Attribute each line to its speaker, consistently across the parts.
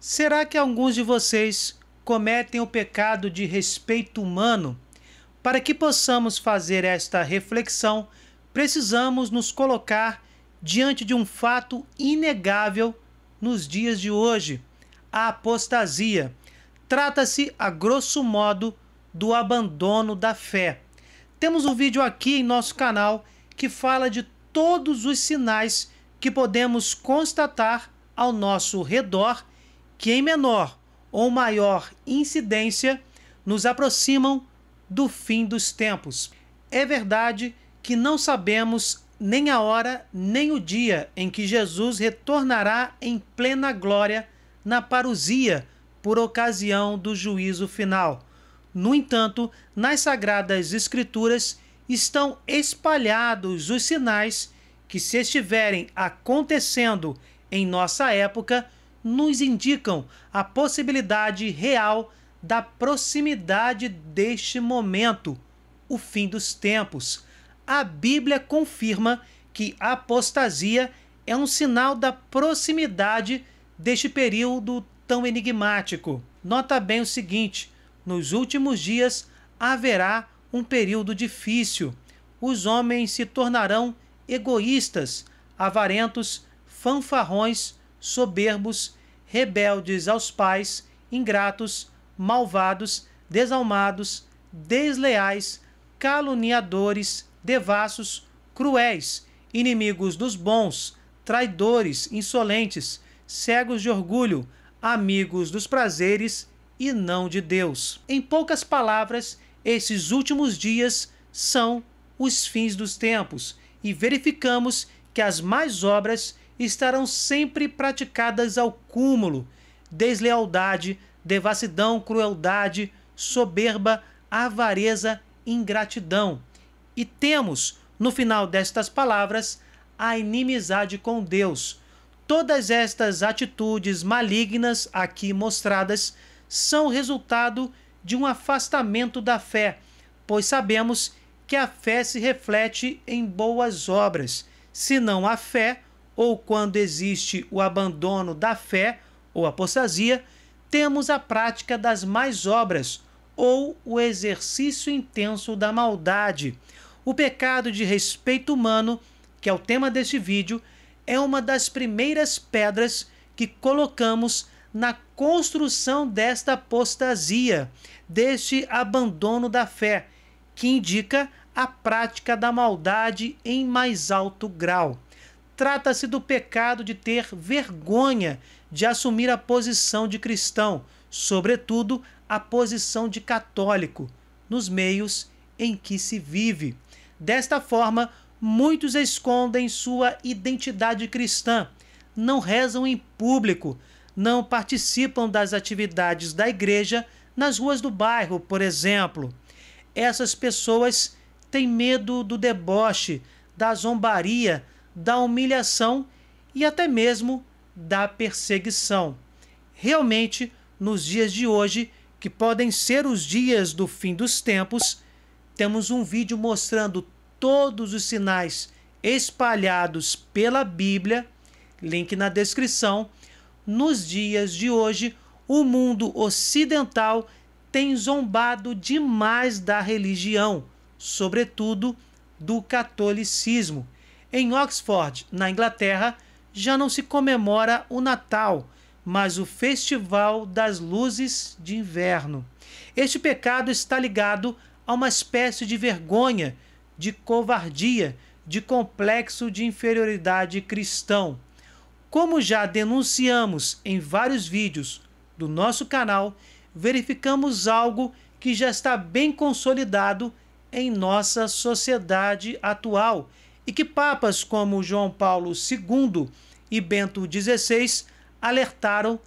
Speaker 1: Será que alguns de vocês cometem o pecado de respeito humano? Para que possamos fazer esta reflexão, precisamos nos colocar diante de um fato inegável nos dias de hoje: a apostasia. Trata-se, a grosso modo, do abandono da fé. Temos um vídeo aqui em nosso canal que fala de todos os sinais que podemos constatar ao nosso redor que, em menor ou maior incidência, nos aproximam do fim dos tempos. É verdade que não sabemos nem a hora nem o dia em que Jesus retornará em plena glória na parousia por ocasião do juízo final. No entanto, nas Sagradas Escrituras estão espalhados os sinais que, se estiverem acontecendo em nossa época, nos indicam a possibilidade real da proximidade deste momento, o fim dos tempos. A Bíblia confirma que a apostasia é um sinal da proximidade deste período tão enigmático. Nota bem o seguinte: nos últimos dias haverá um período difícil. Os homens se tornarão egoístas, avarentos, fanfarrões, soberbos, rebeldes aos pais, ingratos, malvados, desalmados, desleais, caluniadores, devassos, cruéis, inimigos dos bons, traidores, insolentes, cegos de orgulho, amigos dos prazeres e não de Deus. Em poucas palavras, esses últimos dias são os fins dos tempos, e verificamos que as más obras estarão sempre praticadas ao cúmulo: deslealdade, devassidão, crueldade, soberba, avareza, ingratidão. E temos, no final destas palavras, a inimizade com Deus. Todas estas atitudes malignas aqui mostradas são resultado de um afastamento da fé, pois sabemos que a fé se reflete em boas obras. Se não há fé, ou quando existe o abandono da fé ou apostasia, temos a prática das más obras ou o exercício intenso da maldade. O pecado de respeito humano, que é o tema deste vídeo, é uma das primeiras pedras que colocamos na construção desta apostasia, deste abandono da fé, que indica a prática da maldade em mais alto grau. Trata-se do pecado de ter vergonha de assumir a posição de cristão, sobretudo a posição de católico, nos meios em que se vive. Desta forma, muitos escondem sua identidade cristã, não rezam em público, não participam das atividades da igreja nas ruas do bairro, por exemplo. Essas pessoas têm medo do deboche, da zombaria, da humilhação e até mesmo da perseguição. Realmente, nos dias de hoje, que podem ser os dias do fim dos tempos, temos um vídeo mostrando todos os sinais espalhados pela Bíblia, link na descrição. Nos dias de hoje, o mundo ocidental tem zombado demais da religião, sobretudo do catolicismo. Em Oxford, na Inglaterra, já não se comemora o Natal, mas o Festival das Luzes de Inverno. Este pecado está ligado a uma espécie de vergonha, de covardia, de complexo de inferioridade cristão. Como já denunciamos em vários vídeos do nosso canal, verificamos algo que já está bem consolidado em nossa sociedade atual e que papas como João Paulo II e Bento XVI alertaram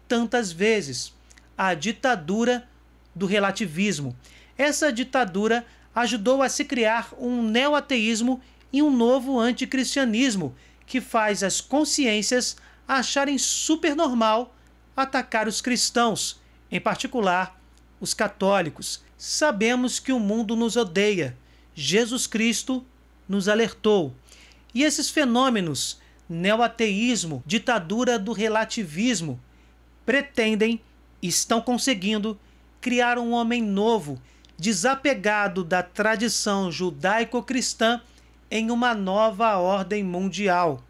Speaker 1: tantas vezes: a ditadura do relativismo. Essa ditadura ajudou a se criar um neo-ateísmo e um novo anticristianismo que faz as consciências acharem super normal atacar os cristãos, em particular os católicos. Sabemos que o mundo nos odeia. Jesus Cristo nos alertou. E esses fenômenos, neo-ateísmo, ditadura do relativismo, pretendem e estão conseguindo criar um homem novo, desapegado da tradição judaico-cristã, em uma nova ordem mundial.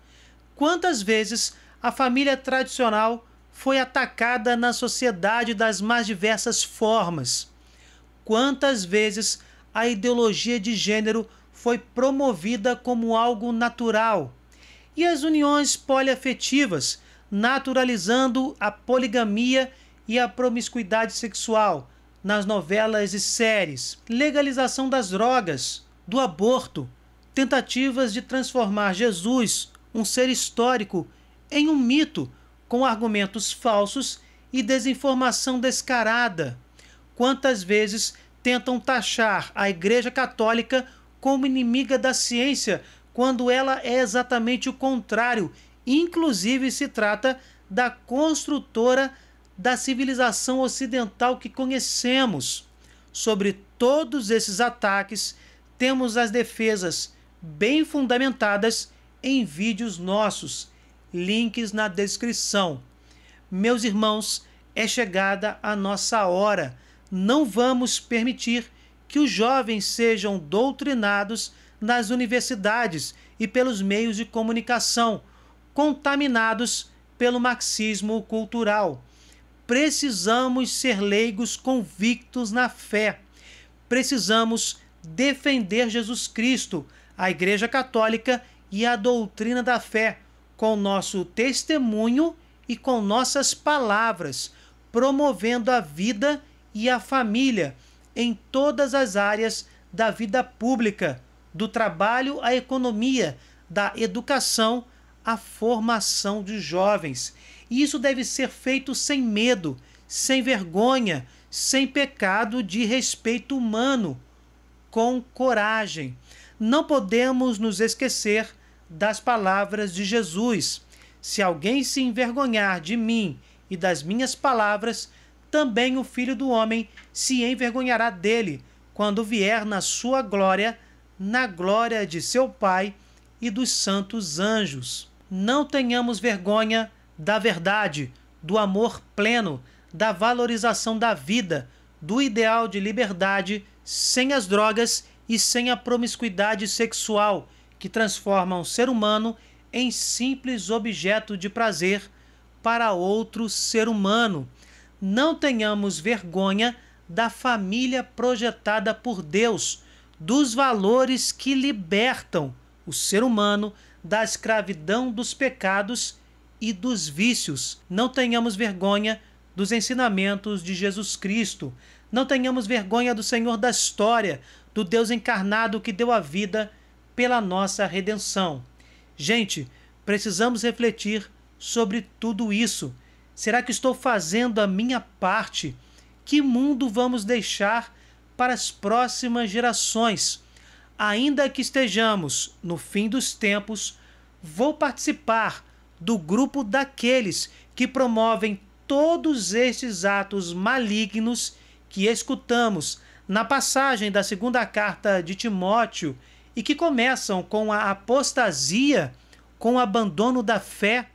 Speaker 1: Quantas vezes a família tradicional foi atacada na sociedade das mais diversas formas? Quantas vezes a ideologia de gênero foi promovida como algo natural? E as uniões poliafetivas, naturalizando a poligamia e a promiscuidade sexual nas novelas e séries, legalização das drogas, do aborto, tentativas de transformar Jesus, um ser histórico, em um mito, com argumentos falsos e desinformação descarada. Quantas vezes tentam taxar a Igreja Católica como inimiga da ciência, quando ela é exatamente o contrário. Inclusive se trata da construtora da civilização ocidental que conhecemos. Sobre todos esses ataques, temos as defesas bem fundamentadas em vídeos nossos, links na descrição. Meus irmãos, é chegada a nossa hora. Não vamos permitir que os jovens sejam doutrinados nas universidades e pelos meios de comunicação, contaminados pelo marxismo cultural. Precisamos ser leigos convictos na fé. Precisamos defender Jesus Cristo, a Igreja Católica e a doutrina da fé, com nosso testemunho e com nossas palavras, promovendo a vida e a família em todas as áreas da vida pública, do trabalho à economia, da educação à formação de jovens. E isso deve ser feito sem medo, sem vergonha, sem pecado de respeito humano, com coragem. Não podemos nos esquecer das palavras de Jesus: se alguém se envergonhar de mim e das minhas palavras, também o Filho do Homem se envergonhará dele, quando vier na sua glória, na glória de seu Pai e dos santos anjos. Não tenhamos vergonha da verdade, do amor pleno, da valorização da vida, do ideal de liberdade, sem as drogas e sem a promiscuidade sexual, que transformam o ser humano em simples objeto de prazer para outro ser humano. Não tenhamos vergonha da família projetada por Deus, dos valores que libertam o ser humano da escravidão dos pecados e dos vícios. Não tenhamos vergonha dos ensinamentos de Jesus Cristo. Não tenhamos vergonha do Senhor da história, do Deus encarnado que deu a vida pela nossa redenção. Gente, precisamos refletir sobre tudo isso. Será que estou fazendo a minha parte? Que mundo vamos deixar para as próximas gerações? Ainda que estejamos no fim dos tempos, vou participar do grupo daqueles que promovem todos estes atos malignos que escutamos na passagem da segunda carta de Timóteo e que começam com a apostasia, com o abandono da fé.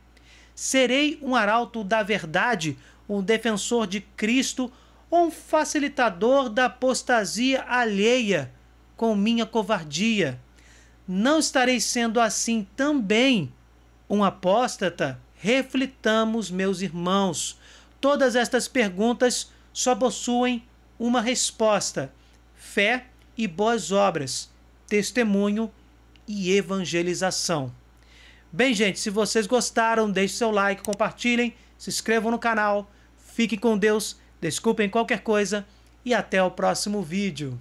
Speaker 1: Serei um arauto da verdade, um defensor de Cristo ou um facilitador da apostasia alheia com minha covardia? Não estarei sendo assim também um apóstata? Reflitamos, meus irmãos. Todas estas perguntas só possuem uma resposta: fé e boas obras, testemunho e evangelização. Bem, gente, se vocês gostaram, deixe seu like, compartilhem, se inscrevam no canal, fiquem com Deus, desculpem qualquer coisa e até o próximo vídeo.